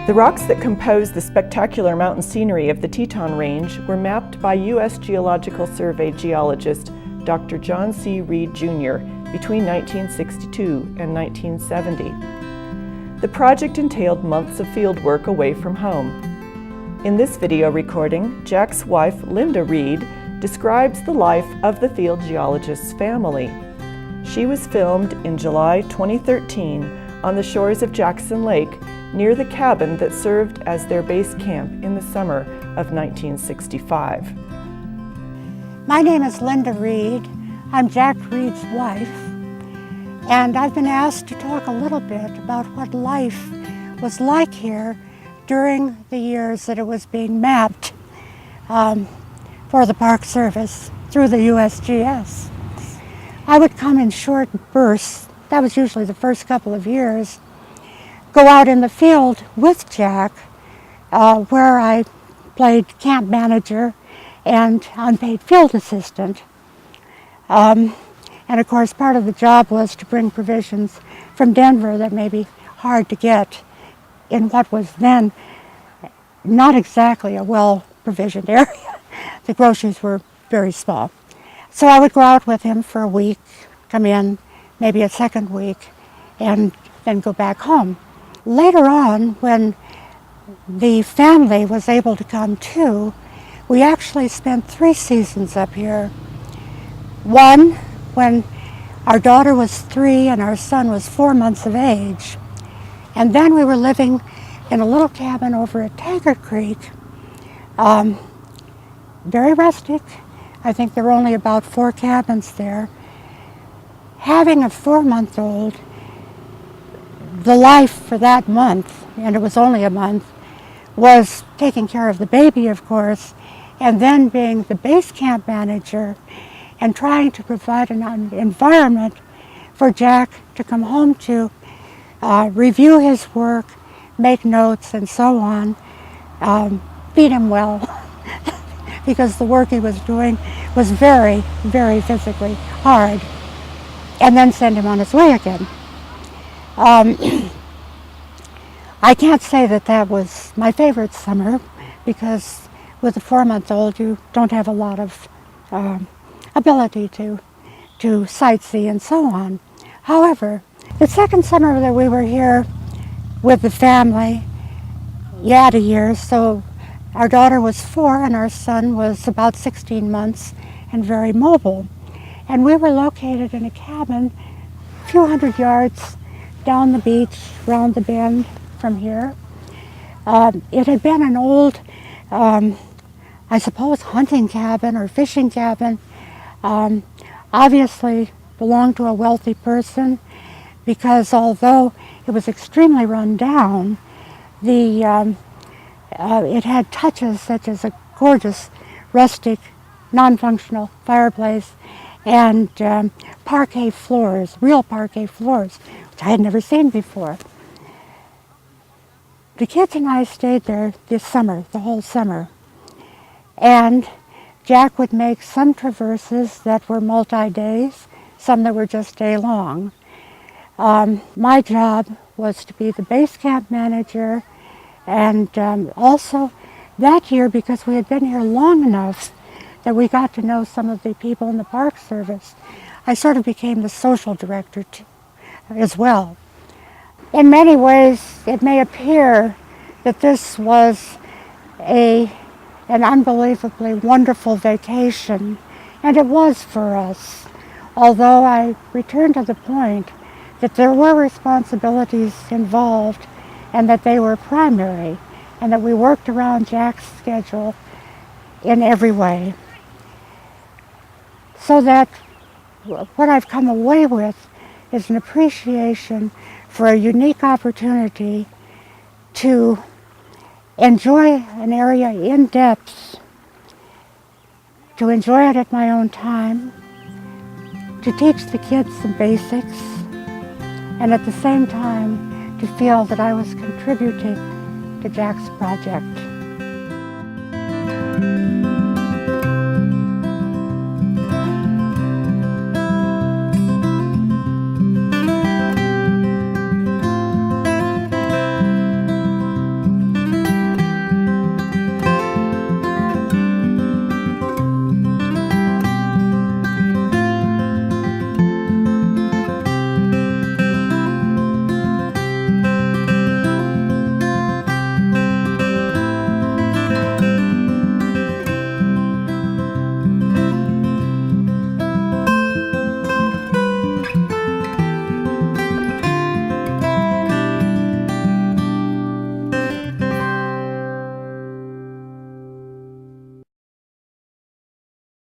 The rocks that compose the spectacular mountain scenery of the Teton Range were mapped by U.S. Geological Survey geologist Dr. John C. Reed, Jr. between 1962 and 1970. The project entailed months of field work away from home. In this video recording, Jack's wife, Linda Reed, describes the life of the field geologist's family. She was filmed in July 2013 on the shores of Jackson Lake, near the cabin that served as their base camp in the summer of 1965. My name is Linda Reed. I'm Jack Reed's wife, and I've been asked to talk a little bit about what life was like here during the years that it was being mapped for the Park Service through the USGS. I would come in short bursts, that was usually the first couple of years, go out in the field with Jack, where I played camp manager and unpaid field assistant. And of course, part of the job was to bring provisions from Denver that may be hard to get in what was then not exactly a well-provisioned area. The groceries were very small. So I would go out with him for a week, come in maybe a second week, and then go back home. Later on, when the family was able to come too, we actually spent 3 seasons up here. One, when our daughter was 3 and our son was 4 months of age. And then we were living in a little cabin over at Taggart Creek, very rustic. I think there were only about 4 cabins there. Having a 4-month-old, the life for that month, and it was only a month, was taking care of the baby, of course, and then being the base camp manager and trying to provide an environment for Jack to come home to, review his work, make notes, and so on, feed him well, because the work he was doing was very, very physically hard, and then send him on his way again. I can't say that that was my favorite summer, because with a 4-month-old you don't have a lot of ability to sightsee and so on. However, the second summer that we were here with the family, Yada years, so our daughter was 4 and our son was about 16 months and very mobile. And we were located in a cabin a few hundred yards down the beach, round the bend from here. It had been an old, I suppose, hunting cabin or fishing cabin. Obviously belonged to a wealthy person, because although it was extremely run down, it had touches such as a gorgeous rustic, non-functional fireplace and parquet floors, real parquet floors, which I had never seen before. The kids and I stayed there this summer, the whole summer. And Jack would make some traverses that were multi-days, some that were just day-long. My job was to be the base camp manager, and also that year, because we had been here long enough that we got to know some of the people in the Park Service, I sort of became the social director too, as well. In many ways, it may appear that this was an unbelievably wonderful vacation, and it was for us, although I returned to the point that there were responsibilities involved and that they were primary, and that we worked around Jack's schedule in every way. So that what I've come away with is an appreciation for a unique opportunity to enjoy an area in depth, to enjoy it at my own time, to teach the kids the basics, and at the same time to feel that I was contributing to Jack's project.